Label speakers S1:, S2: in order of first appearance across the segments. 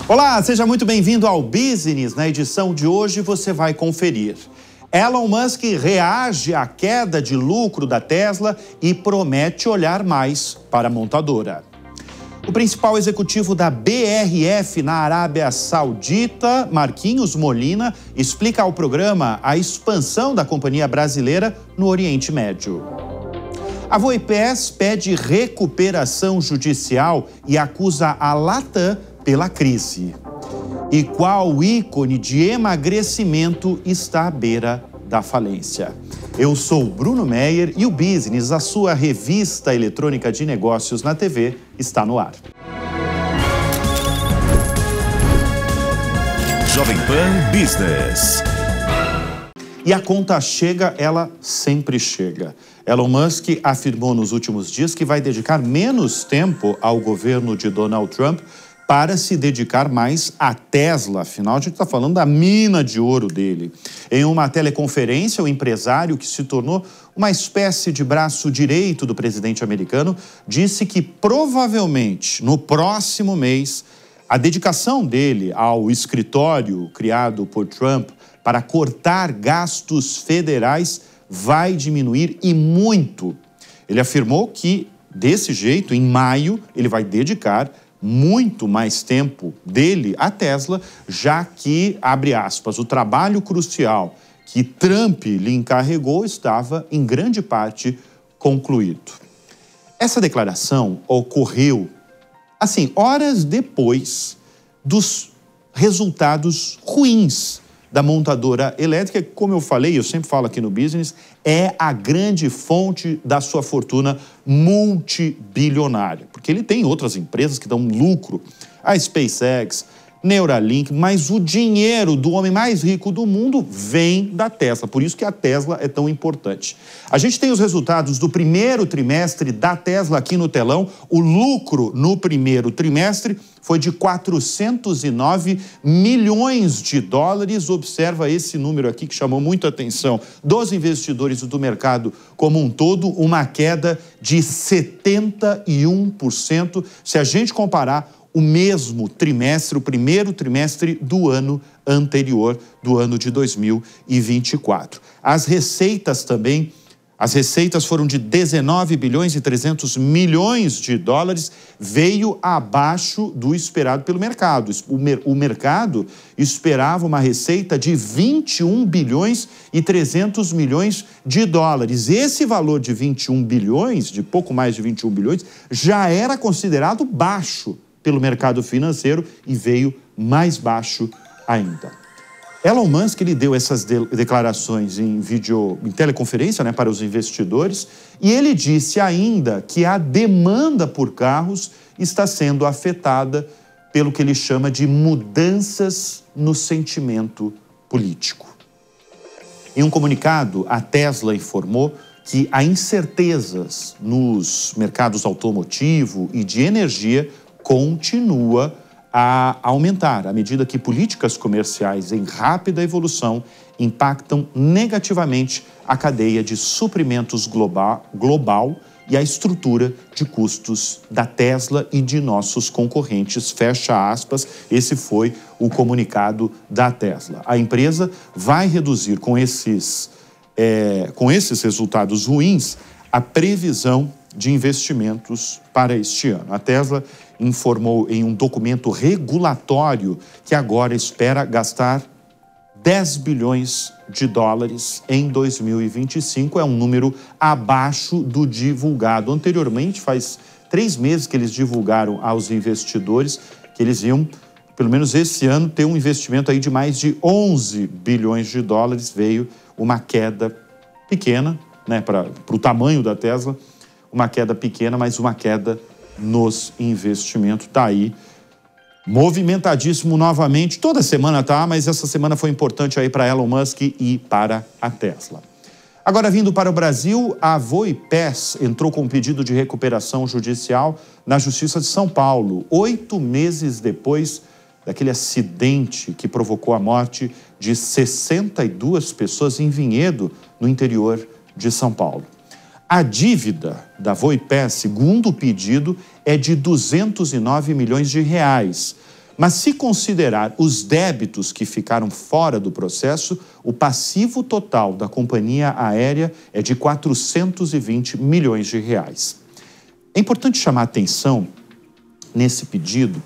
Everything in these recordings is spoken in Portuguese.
S1: Olá, seja muito bem-vindo ao Business. Na edição de hoje você vai conferir. Elon Musk reage à queda de lucro da Tesla e promete olhar mais para a montadora. O principal executivo da BRF na Arábia Saudita, Marquinhos Molina, explica ao programa a expansão da companhia brasileira no Oriente Médio. A Voipes pede recuperação judicial e acusa a Latam pela crise. E qual ícone de emagrecimento está à beira da falência? Eu sou Bruno Meyer e o Business, a sua revista eletrônica de negócios na TV, está no ar.
S2: Jovem Pan Business.
S1: E a conta chega, ela sempre chega. Elon Musk afirmou nos últimos dias que vai dedicar menos tempo ao governo de Donald Trump para se dedicar mais à Tesla. Afinal, a gente está falando da mina de ouro dele. Em uma teleconferência, o empresário, que se tornou uma espécie de braço direito do presidente americano, disse que provavelmente no próximo mês a dedicação dele ao escritório criado por Trump para cortar gastos federais vai diminuir e muito. Ele afirmou que, desse jeito, em maio, ele vai dedicar muito mais tempo dele à Tesla, já que, abre aspas, o trabalho crucial que Trump lhe encarregou estava, em grande parte, concluído. Essa declaração ocorreu, assim, horas depois dos resultados ruins da montadora elétrica, que, como eu falei, eu sempre falo aqui no Business, é a grande fonte da sua fortuna multibilionária. Porque ele tem outras empresas que dão lucro, a SpaceX, Neuralink, mas o dinheiro do homem mais rico do mundo vem da Tesla. Por isso que a Tesla é tão importante. A gente tem os resultados do primeiro trimestre da Tesla aqui no telão. O lucro no primeiro trimestre foi de 409 milhões de dólares. Observa esse número aqui que chamou muito a atenção dos investidores do mercado como um todo, uma queda de 71%. Se a gente comparar o mesmo trimestre, o primeiro trimestre do ano anterior, do ano de 2024. As receitas foram de 19 bilhões e 300 milhões de dólares, veio abaixo do esperado pelo mercado. O mercado esperava uma receita de 21 bilhões e 300 milhões de dólares. Esse valor de 21 bilhões, de pouco mais de 21 bilhões, já era considerado baixo pelo mercado financeiro e veio mais baixo ainda. Elon Musk, ele deu essas declarações em teleconferência, para os investidores, e ele disse ainda que a demanda por carros está sendo afetada pelo que ele chama de mudanças no sentimento político. Em um comunicado, a Tesla informou que há incertezas nos mercados automotivo e de energia continua a aumentar, à medida que políticas comerciais em rápida evolução impactam negativamente a cadeia de suprimentos global e a estrutura de custos da Tesla e de nossos concorrentes, fecha aspas. Esse foi o comunicado da Tesla. A empresa vai reduzir com esses resultados ruins a previsão de investimentos para este ano. A Tesla informou em um documento regulatório que agora espera gastar 10 bilhões de dólares em 2025. É um número abaixo do divulgado anteriormente. Faz 3 meses que eles divulgaram aos investidores que eles iam, pelo menos esse ano, ter um investimento aí de mais de 11 bilhões de dólares. Veio uma queda pequena, para o tamanho da Tesla, uma queda pequena, mas uma queda nos investimentos. Está aí, movimentadíssimo novamente. Toda semana mas essa semana foi importante aí para Elon Musk e para a Tesla. Agora, vindo para o Brasil, a Voipes entrou com um pedido de recuperação judicial na Justiça de São Paulo, 8 meses depois daquele acidente que provocou a morte de 62 pessoas em Vinhedo, no interior de São Paulo. A dívida da Voipes, segundo o pedido, é de 209 milhões de reais. Mas se considerar os débitos que ficaram fora do processo, o passivo total da companhia aérea é de 420 milhões de reais. É importante chamar a atenção nesse pedido.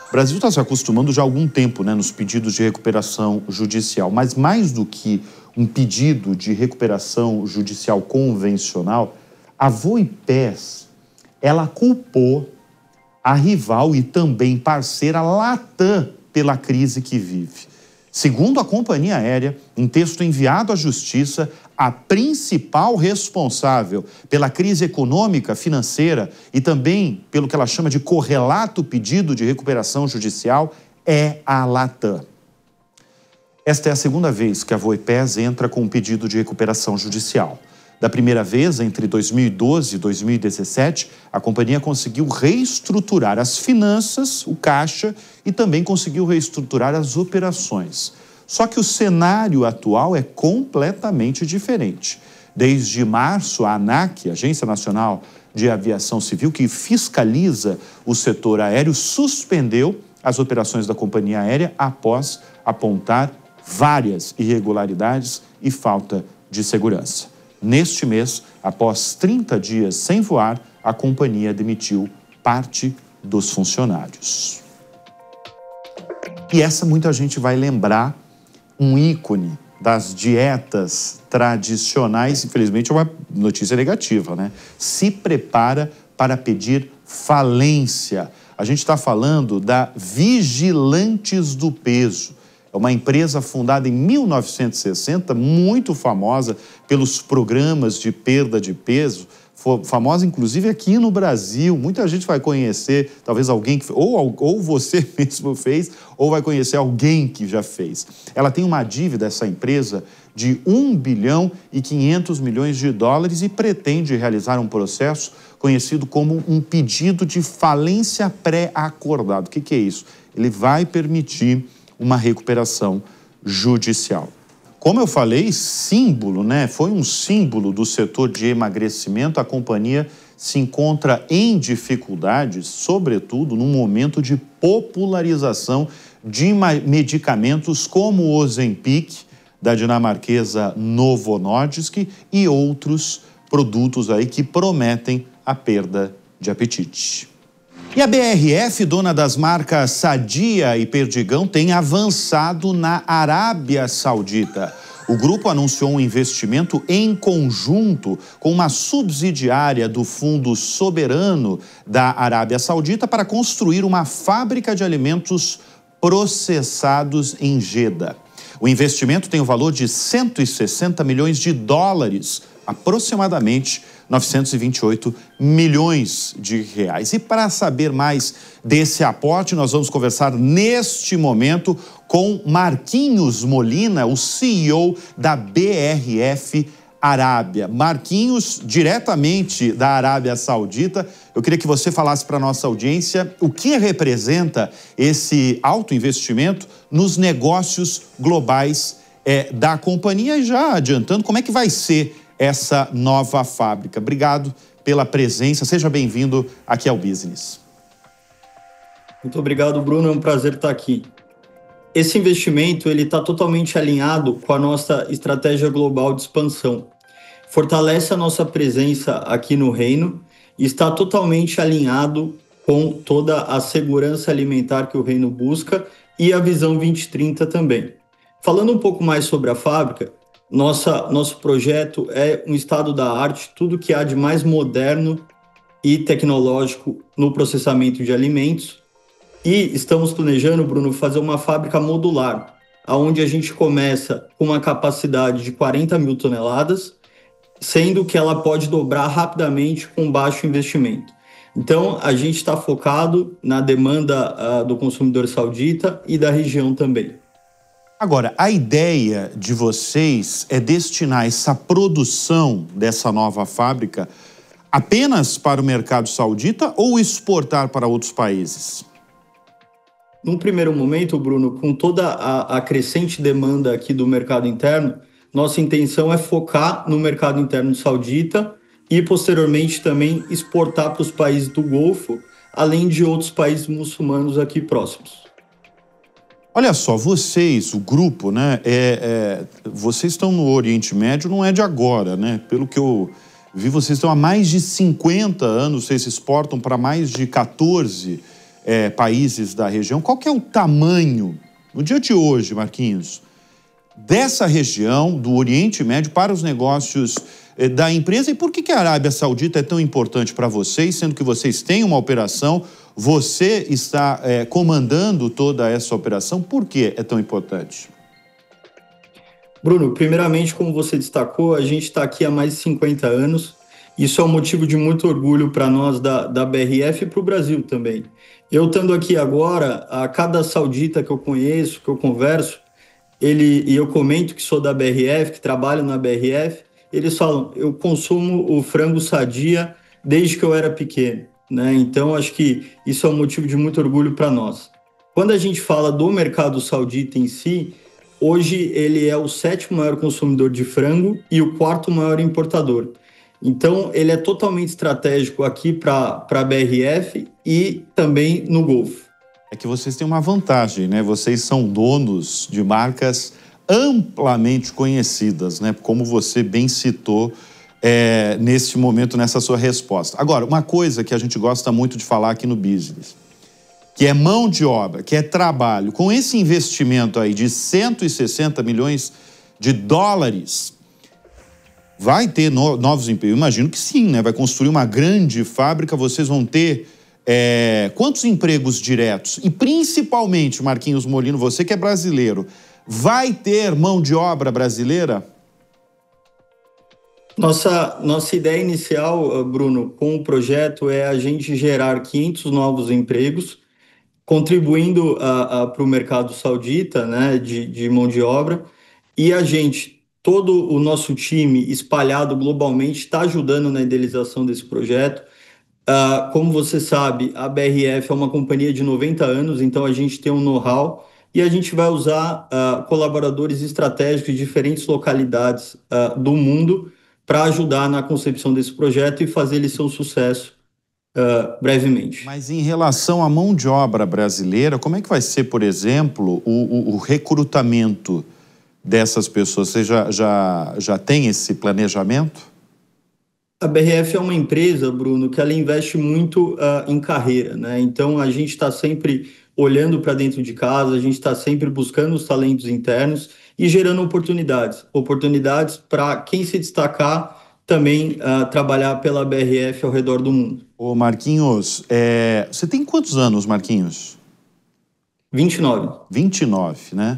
S1: O Brasil está se acostumando já há algum tempo, nos pedidos de recuperação judicial, mas mais do que um pedido de recuperação judicial convencional, a Voipés, ela culpou a rival e também parceira Latam pela crise que vive. Segundo a companhia aérea, em texto enviado à Justiça, a principal responsável pela crise econômica, financeira e também pelo que ela chama de correlato pedido de recuperação judicial é a Latam. Esta é a segunda vez que a Voipés entra com um pedido de recuperação judicial. Da primeira vez, entre 2012 e 2017, a companhia conseguiu reestruturar as finanças, o caixa, e também conseguiu reestruturar as operações. Só que o cenário atual é completamente diferente. Desde março, a ANAC, Agência Nacional de Aviação Civil, que fiscaliza o setor aéreo, suspendeu as operações da companhia aérea após apontar várias irregularidades e falta de segurança. Neste mês, após 30 dias sem voar, a companhia demitiu parte dos funcionários. E essa muita gente vai lembrar um ícone das dietas tradicionais, infelizmente é uma notícia negativa, Se prepara para pedir falência. A gente está falando da Vigilantes do Peso. É uma empresa fundada em 1960, muito famosa pelos programas de perda de peso, famosa inclusive aqui no Brasil. Muita gente vai conhecer, talvez alguém que ou você mesmo fez, ou vai conhecer alguém que já fez. Ela tem uma dívida, essa empresa, de 1 bilhão e 500 milhões de dólares e pretende realizar um processo conhecido como um pedido de falência pré-acordado. O que é isso? Ele vai permitir uma recuperação judicial. Como eu falei, símbolo, foi um símbolo do setor de emagrecimento. A companhia se encontra em dificuldades, sobretudo no momento de popularização de medicamentos como o Ozempic, da dinamarquesa Novo Nordisk, e outros produtos aí que prometem a perda de apetite. E a BRF, dona das marcas Sadia e Perdigão, tem avançado na Arábia Saudita. O grupo anunciou um investimento em conjunto com uma subsidiária do Fundo Soberano da Arábia Saudita para construir uma fábrica de alimentos processados em Jeddah. O investimento tem o valor de 160 milhões de dólares, aproximadamente 928 milhões de reais. E para saber mais desse aporte, nós vamos conversar neste momento com Marquinhos Molina, o CEO da BRF Arábia. Marquinhos, diretamente da Arábia Saudita, eu queria que você falasse para a nossa audiência o que representa esse alto investimento nos negócios globais da companhia, e já adiantando, como é que vai ser essa nova fábrica. Obrigado pela presença, seja bem-vindo aqui ao Business.
S3: Muito obrigado, Bruno, é um prazer estar aqui. Esse investimento está totalmente alinhado com a nossa estratégia global de expansão. Fortalece a nossa presença aqui no Reino e está totalmente alinhado com toda a segurança alimentar que o Reino busca e a Visão 2030 também. Falando um pouco mais sobre a fábrica, nosso projeto é um estado da arte, tudo que há de mais moderno e tecnológico no processamento de alimentos. E estamos planejando, Bruno, fazer uma fábrica modular, onde a gente começa com uma capacidade de 40 mil toneladas, sendo que ela pode dobrar rapidamente com baixo investimento. Então, a gente está focado na demanda do consumidor saudita e da região também.
S1: Agora, a ideia de vocês é destinar essa produção dessa nova fábrica apenas para o mercado saudita ou exportar para outros países?
S3: Num primeiro momento, Bruno, com toda a crescente demanda aqui do mercado interno, nossa intenção é focar no mercado interno saudita e, posteriormente, também exportar para os países do Golfo, além de outros países muçulmanos aqui próximos.
S1: Olha só, vocês, o grupo, né, vocês estão no Oriente Médio, não é de agora, né? Pelo que eu vi, vocês estão há mais de 50 anos, vocês exportam para mais de 14 países da região. Qual que é o tamanho, no dia de hoje, Marquinhos, dessa região, do Oriente Médio, para os negócios da empresa? E por que a Arábia Saudita é tão importante para vocês, sendo que vocês têm uma operação, você está comandando toda essa operação? Por que é tão importante?
S3: Bruno, primeiramente, como você destacou, a gente está aqui há mais de 50 anos. Isso é um motivo de muito orgulho para nós da BRF e para o Brasil também. Eu estando aqui agora, a cada saudita que eu conheço, que eu converso, e eu comento que sou da BRF, que trabalho na BRF, eles falam, eu consumo o frango Sadia desde que eu era pequeno, né? Então, acho que isso é um motivo de muito orgulho para nós. Quando a gente fala do mercado saudita em si, hoje ele é o 7º maior consumidor de frango e o 4º maior importador. Então, ele é totalmente estratégico aqui para a BRF e também no Golfo.
S1: É que vocês têm uma vantagem, né? Vocês são donos de marcas amplamente conhecidas, né? Como você bem citou nesse momento, nessa sua resposta. Agora, uma coisa que a gente gosta muito de falar aqui no business, que é mão de obra, que é trabalho. Com esse investimento aí de 160 milhões de dólares, vai ter novos empregos? Eu imagino que sim, né? Vai construir uma grande fábrica, vocês vão ter quantos empregos diretos? E principalmente, Marquinhos Molino, você que é brasileiro, vai ter mão de obra brasileira?
S3: Nossa ideia inicial, Bruno, com o projeto é a gente gerar 500 novos empregos, contribuindo para o mercado saudita, né, de mão de obra, e todo o nosso time espalhado globalmente está ajudando na idealização desse projeto. Como você sabe, a BRF é uma companhia de 90 anos, então a gente tem um know-how e a gente vai usar colaboradores estratégicos de diferentes localidades do mundo para ajudar na concepção desse projeto e fazer ele ser um sucesso brevemente.
S1: Mas em relação à mão de obra brasileira, como é que vai ser, por exemplo, o recrutamento dessas pessoas? Você já tem esse planejamento?
S3: A BRF é uma empresa, Bruno, que ela investe muito em carreira, né? Então, a gente está sempre olhando para dentro de casa, a gente está sempre buscando os talentos internos e gerando oportunidades para quem se destacar também trabalhar pela BRF ao redor do mundo.
S1: Ô Marquinhos, você tem quantos anos, Marquinhos?
S3: 29.
S1: 29, né?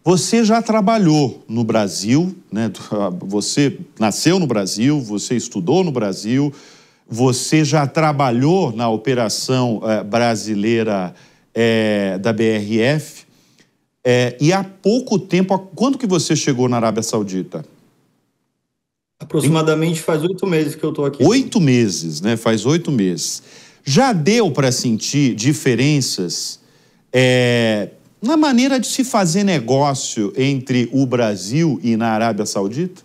S1: Você já trabalhou no Brasil, né? Você nasceu no Brasil, você estudou no Brasil, você já trabalhou na operação brasileira da BRF, e há pouco tempo, quando que você chegou na Arábia Saudita?
S3: Aproximadamente faz 8 meses que eu estou aqui.
S1: 8 meses, né? Faz 8 meses. Já deu para sentir diferenças na maneira de se fazer negócio entre o Brasil e na Arábia Saudita?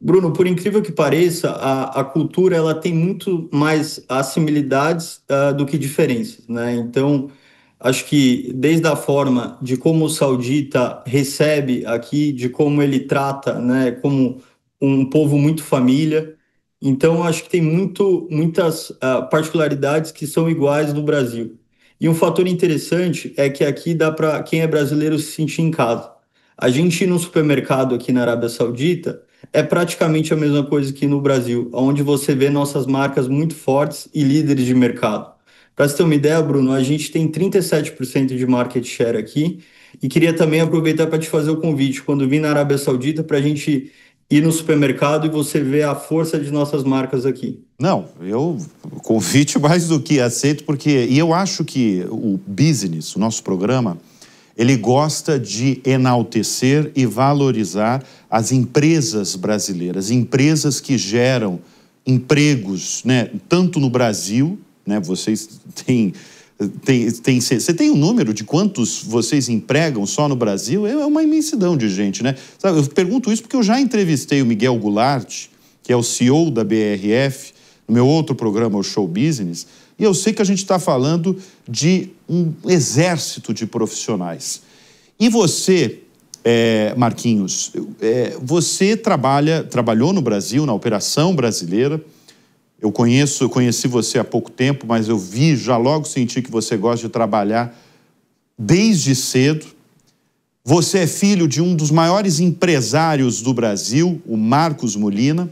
S3: Bruno, por incrível que pareça, a cultura ela tem muito mais similitudes do que diferenças, né? Então, acho que desde a forma de como o saudita recebe aqui, de como ele trata, né, como um povo muito família. Então, acho que tem muitas particularidades que são iguais no Brasil. E um fator interessante é que aqui dá para quem é brasileiro se sentir em casa. A gente ir no supermercado aqui na Arábia Saudita é praticamente a mesma coisa que no Brasil, onde você vê nossas marcas muito fortes e líderes de mercado. Para você ter uma ideia, Bruno, a gente tem 37% de market share aqui e queria também aproveitar para te fazer o convite, quando vim na Arábia Saudita, para a gente ir no supermercado e você ver a força de nossas marcas aqui.
S1: Não, convite mais do que aceito, e eu acho que o business, o nosso programa, ele gosta de enaltecer e valorizar as empresas brasileiras, empresas que geram empregos, né, tanto no Brasil, né, vocês você tem um número de quantos vocês empregam só no Brasil? É uma imensidão de gente, né? Sabe, eu pergunto isso porque eu já entrevistei o Miguel Goulart, que é o CEO da BRF, no meu outro programa, o Show Business, e eu sei que a gente está falando de um exército de profissionais. E você, Marquinhos, você trabalhou no Brasil, na operação brasileira. Eu conheci você há pouco tempo, mas eu já logo senti que você gosta de trabalhar desde cedo. Você é filho de um dos maiores empresários do Brasil, o Marcos Molina.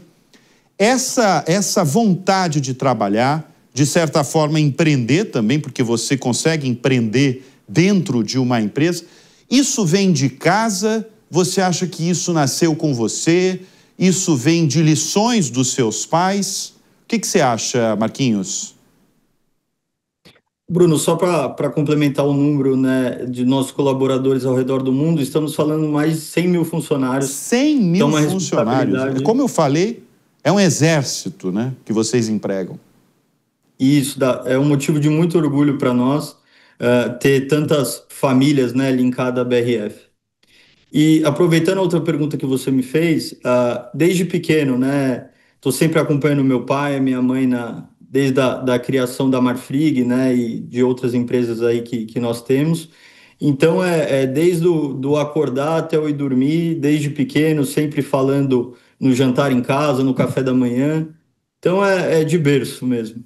S1: Essa vontade de trabalhar, de certa forma empreender também, porque você consegue empreender dentro de uma empresa, isso vem de casa? Você acha que isso nasceu com você? Isso vem de lições dos seus pais? O que você acha, Marquinhos?
S3: Bruno, só para complementar o número, né, de nossos colaboradores ao redor do mundo, estamos falando mais de 100 mil funcionários.
S1: 100 mil
S3: então,
S1: funcionários. Como eu falei, é um exército, né, que vocês empregam.
S3: Isso é um motivo de muito orgulho para nós ter tantas famílias, né, linkadas à BRF. E aproveitando a outra pergunta que você me fez, desde pequeno, né, estou sempre acompanhando meu pai e minha mãe desde a criação da Marfrig, né, e de outras empresas aí que nós temos. Então, desde do acordar até eu ir dormir, desde pequeno, sempre falando no jantar em casa, no café da manhã. Então, é de berço mesmo.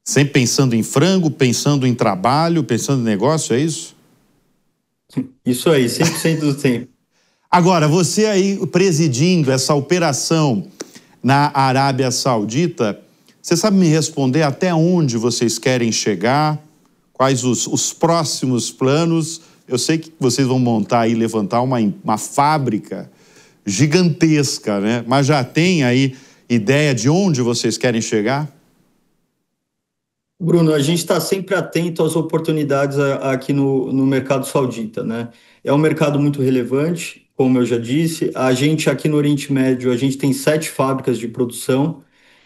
S1: Sempre pensando em frango, pensando em trabalho, pensando em negócio, é isso?
S3: Isso aí, 100% do tempo.
S1: Agora, você aí presidindo essa operação na Arábia Saudita, você sabe me responder até onde vocês querem chegar? Quais os próximos planos? Eu sei que vocês vão montar e levantar uma fábrica gigantesca, né? Mas já tem aí ideia de onde vocês querem chegar?
S3: Bruno, a gente está sempre atento às oportunidades aqui no mercado saudita, né? É um mercado muito relevante, como eu já disse. A gente aqui no Oriente Médio, a gente tem 7 fábricas de produção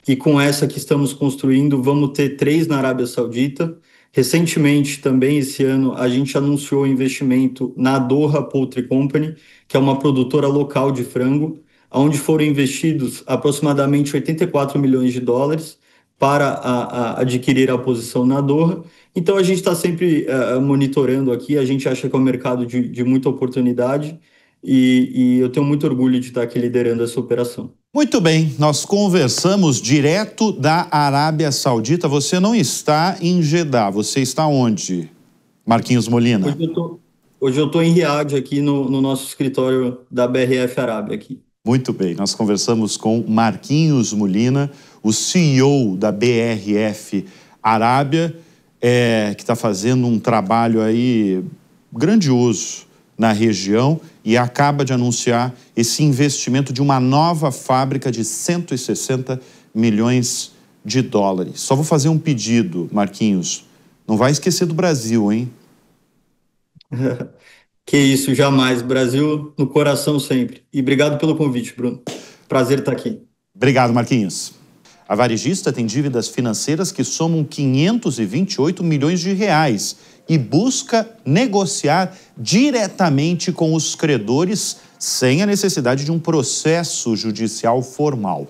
S3: e com essa que estamos construindo, vamos ter 3 na Arábia Saudita. Recentemente, também esse ano, a gente anunciou o investimento na Doha Poultry Company, que é uma produtora local de frango, onde foram investidos aproximadamente 84 milhões de dólares para adquirir a posição na Doha. Então, a gente está sempre monitorando aqui, a gente acha que é um mercado de muita oportunidade e eu tenho muito orgulho de estar aqui liderando essa operação.
S1: Muito bem, nós conversamos direto da Arábia Saudita. Você não está em Jeddah, você está onde, Marquinhos Molina?
S3: Hoje eu estou em Riad, aqui no nosso escritório da BRF Arábia aqui.
S1: Muito bem, nós conversamos com Marquinhos Molina, o CEO da BRF Arábia, que está fazendo um trabalho aí grandioso na região e acaba de anunciar esse investimento de uma nova fábrica de 160 milhões de dólares. Só vou fazer um pedido, Marquinhos, não vai esquecer do Brasil, hein?
S3: Que isso, jamais. Brasil no coração sempre. E obrigado pelo convite, Bruno. Prazer estar aqui.
S1: Obrigado, Marquinhos. A varejista tem dívidas financeiras que somam 528 milhões de reais e busca negociar diretamente com os credores sem a necessidade de um processo judicial formal.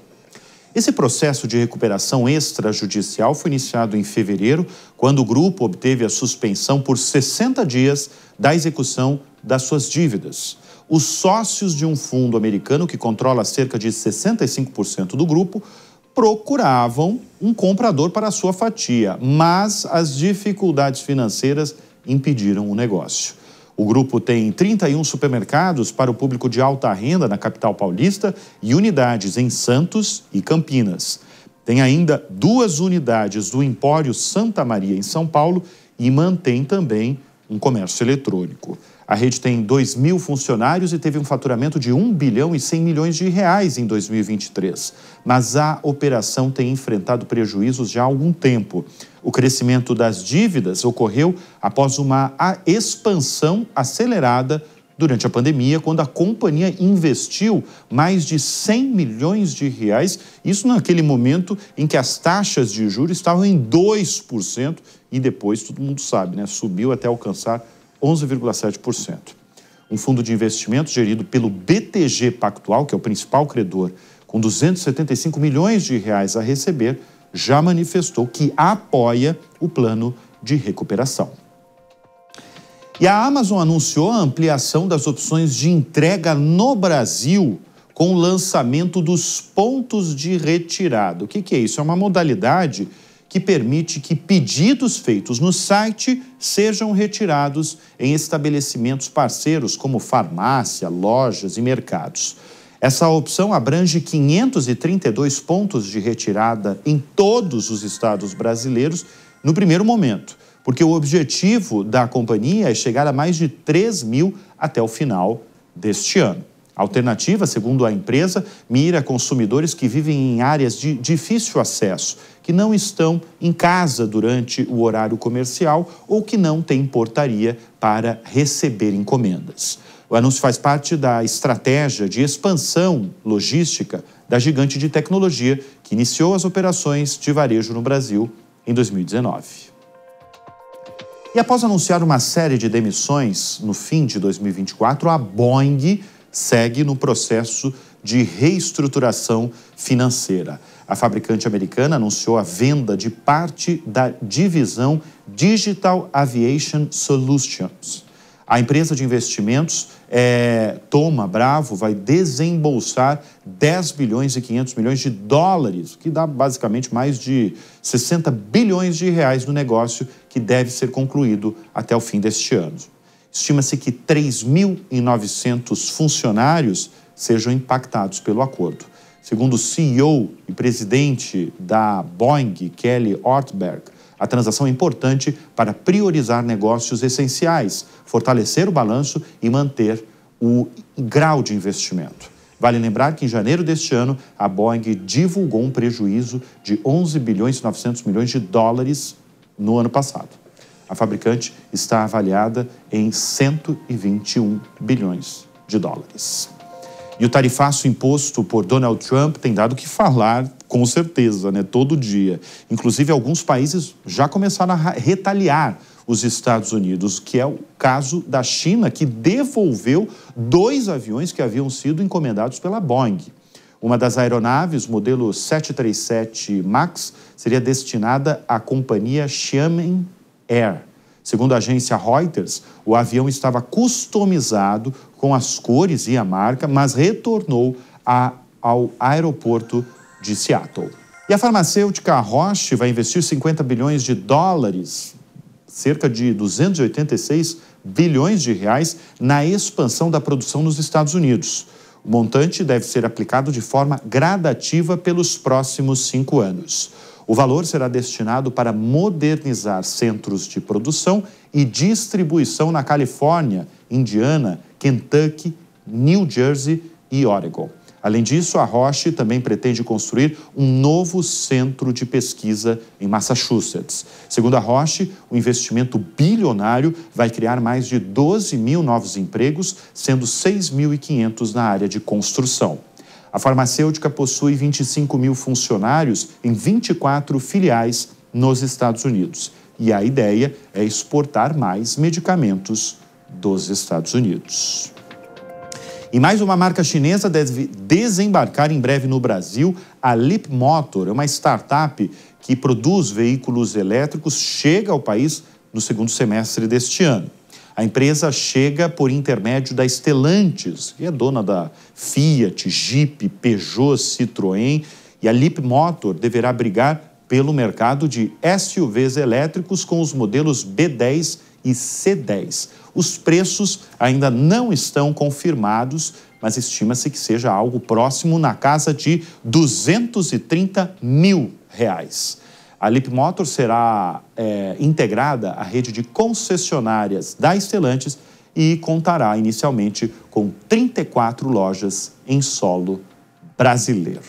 S1: Esse processo de recuperação extrajudicial foi iniciado em fevereiro, quando o grupo obteve a suspensão por 60 dias da execução das suas dívidas. Os sócios de um fundo americano que controla cerca de 65% do grupo procuravam um comprador para a sua fatia, mas as dificuldades financeiras impediram o negócio. O grupo tem 31 supermercados para o público de alta renda na capital paulista e unidades em Santos e Campinas. Tem ainda 2 unidades do Empório Santa Maria em São Paulo e mantém também um comércio eletrônico. A rede tem 2.000 funcionários e teve um faturamento de 1 bilhão e 100 milhões de reais em 2023. Mas a operação tem enfrentado prejuízos já há algum tempo. O crescimento das dívidas ocorreu após uma expansão acelerada durante a pandemia, quando a companhia investiu mais de 100 milhões de reais, isso naquele momento em que as taxas de juros estavam em 2% e depois, todo mundo sabe, né, subiu até alcançar 11,7%. Um fundo de investimento gerido pelo BTG Pactual, que é o principal credor, com 275 milhões de reais a receber, já manifestou que apoia o plano de recuperação. E a Amazon anunciou a ampliação das opções de entrega no Brasil com o lançamento dos pontos de retirada. O que é isso? É uma modalidade que permite que pedidos feitos no site sejam retirados em estabelecimentos parceiros como farmácia, lojas e mercados. Essa opção abrange 532 pontos de retirada em todos os estados brasileiros no primeiro momento, porque o objetivo da companhia é chegar a mais de 3 mil até o final deste ano. A alternativa, segundo a empresa, mira consumidores que vivem em áreas de difícil acesso, que não estão em casa durante o horário comercial ou que não têm portaria para receber encomendas. O anúncio faz parte da estratégia de expansão logística da gigante de tecnologia que iniciou as operações de varejo no Brasil em 2019. E após anunciar uma série de demissões no fim de 2024, a Boeing segue no processo de reestruturação financeira. A fabricante americana anunciou a venda de parte da divisão Digital Aviation Solutions. A empresa de investimentos Thoma Bravo vai desembolsar 10 bilhões e 500 milhões de dólares, que dá basicamente mais de 60 bilhões de reais no negócio que deve ser concluído até o fim deste ano. Estima-se que 3.900 funcionários sejam impactados pelo acordo. Segundo o CEO e presidente da Boeing, Kelly Ortberg, a transação é importante para priorizar negócios essenciais, fortalecer o balanço e manter o grau de investimento. Vale lembrar que em janeiro deste ano, a Boeing divulgou um prejuízo de 11 bilhões e 900 milhões de dólares no ano passado. A fabricante está avaliada em 121 bilhões de dólares. E o tarifaço imposto por Donald Trump tem dado o que falar, com certeza, todo dia. Inclusive, alguns países já começaram a retaliar os Estados Unidos, que é o caso da China, que devolveu 2 aviões que haviam sido encomendados pela Boeing. Uma das aeronaves, modelo 737 MAX, seria destinada à companhia Xiamen Air. Segundo a agência Reuters, o avião estava customizado com as cores e a marca, mas retornou ao aeroporto de Seattle. E a farmacêutica Roche vai investir 50 bilhões de dólares, cerca de 286 bilhões de reais, na expansão da produção nos Estados Unidos. O montante deve ser aplicado de forma gradativa pelos próximos 5 anos. O valor será destinado para modernizar centros de produção e distribuição na Califórnia, Indiana, Kentucky, New Jersey e Oregon. Além disso, a Roche também pretende construir um novo centro de pesquisa em Massachusetts. Segundo a Roche, o investimento bilionário vai criar mais de 12 mil novos empregos, sendo 6.500 na área de construção. A farmacêutica possui 25 mil funcionários em 24 filiais nos Estados Unidos. E a ideia é exportar mais medicamentos dos Estados Unidos. E mais uma marca chinesa deve desembarcar em breve no Brasil. A Leapmotor é uma startup que produz veículos elétricos, chega ao país no segundo semestre deste ano. A empresa chega por intermédio da Stellantis, que é dona da Fiat, Jeep, Peugeot, Citroën, e a Leapmotor deverá brigar pelo mercado de SUVs elétricos com os modelos B10 e C10. Os preços ainda não estão confirmados, mas estima-se que seja algo próximo na casa de 230 mil reais. A Leapmotor será integrada à rede de concessionárias da Stellantis e contará inicialmente com 34 lojas em solo brasileiro.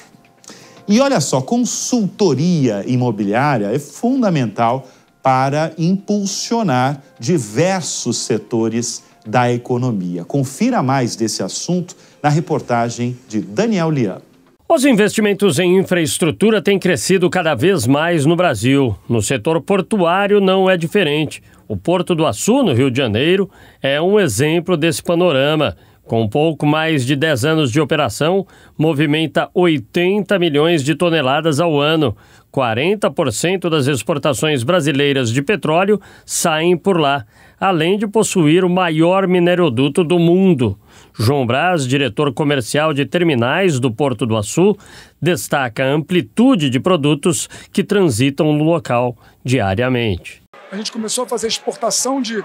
S1: E olha só, consultoria imobiliária é fundamental para impulsionar diversos setores da economia. Confira mais desse assunto na reportagem de Daniel Lian.
S4: Os investimentos em infraestrutura têm crescido cada vez mais no Brasil. No setor portuário não é diferente. O Porto do Açu, no Rio de Janeiro, é um exemplo desse panorama, Com pouco mais de 10 anos de operação, movimenta 80 milhões de toneladas ao ano. 40% das exportações brasileiras de petróleo saem por lá, além de possuir o maior mineroduto do mundo. João Braz, diretor comercial de terminais do Porto do Açu, destaca a amplitude de produtos que transitam no local diariamente.
S5: A gente começou a fazer exportação de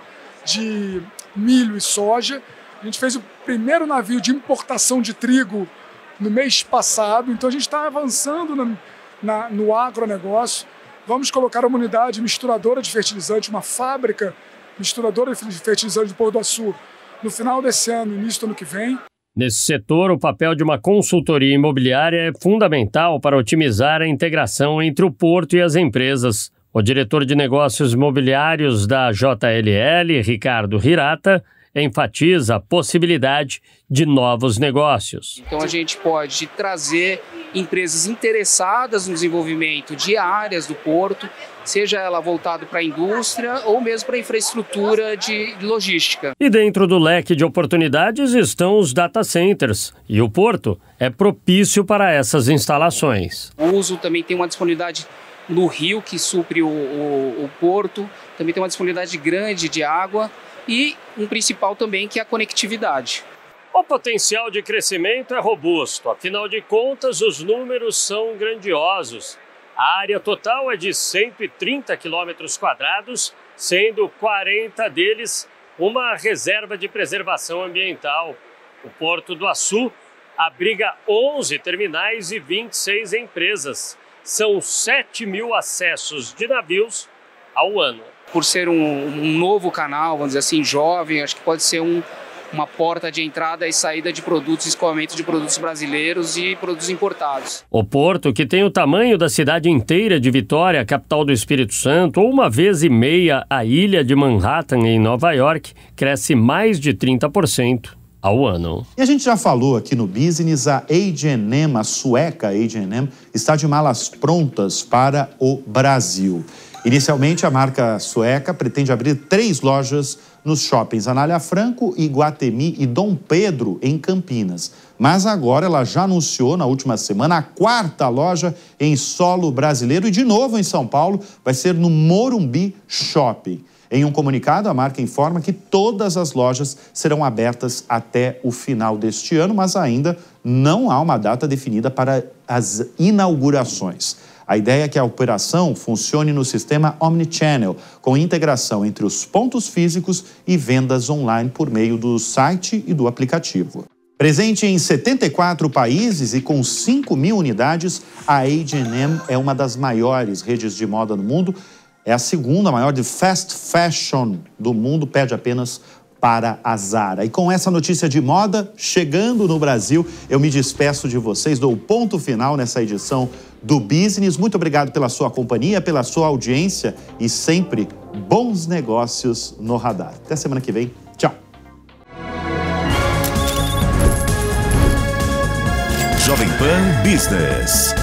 S5: milho e soja. A gente fez o primeiro navio de importação de trigo no mês passado, então a gente está avançando no agronegócio. Vamos colocar uma unidade misturadora de fertilizante, uma fábrica misturadora de fertilizante do Porto do Açu no final desse ano, início do ano que vem.
S4: Nesse setor, o papel de uma consultoria imobiliária é fundamental para otimizar a integração entre o porto e as empresas. O diretor de negócios imobiliários da JLL, Ricardo Hirata, enfatiza a possibilidade de novos negócios.
S6: Então a gente pode trazer empresas interessadas no desenvolvimento de áreas do porto, seja ela voltada para a indústria ou mesmo para a infraestrutura de logística.
S4: E dentro do leque de oportunidades estão os data centers, e o porto é propício para essas instalações.
S6: O uso também tem uma disponibilidade no rio que supre o porto, também tem uma disponibilidade grande de água e um principal também que é a conectividade.
S4: O potencial de crescimento é robusto, afinal de contas os números são grandiosos. A área total é de 130 quilômetros quadrados, sendo 40 deles uma reserva de preservação ambiental. O Porto do Açu abriga 11 terminais e 26 empresas. São 7 mil acessos de navios ao ano.
S6: Por ser um novo canal, vamos dizer assim, jovem, acho que pode ser uma porta de entrada e saída de produtos, escoamento de produtos brasileiros e produtos importados.
S4: O porto, que tem o tamanho da cidade inteira de Vitória, capital do Espírito Santo, ou 1,5 vezes a ilha de Manhattan, em Nova York, cresce mais de 30% ao ano.
S1: E a gente já falou aqui no Business, a H&M, a sueca H&M, está de malas prontas para o Brasil. Inicialmente, a marca sueca pretende abrir 3 lojas nos shoppings Anália Franco, Iguatemi e Dom Pedro, em Campinas. Mas agora ela já anunciou, na última semana, a 4ª loja em solo brasileiro e, de novo, em São Paulo, vai ser no Morumbi Shopping. Em um comunicado, a marca informa que todas as lojas serão abertas até o final deste ano, mas ainda não há uma data definida para as inaugurações. A ideia é que a operação funcione no sistema Omnichannel, com integração entre os pontos físicos e vendas online por meio do site e do aplicativo. Presente em 74 países e com 5.000 unidades, a H&M é uma das maiores redes de moda no mundo. É a segunda maior de fast fashion do mundo, perde apenas para a Zara. E com essa notícia de moda chegando no Brasil, eu me despeço de vocês, dou o ponto final nessa edição do Business. Muito obrigado pela sua companhia, pela sua audiência e sempre bons negócios no radar. Até semana que vem. Tchau.
S2: Jovem Pan Business.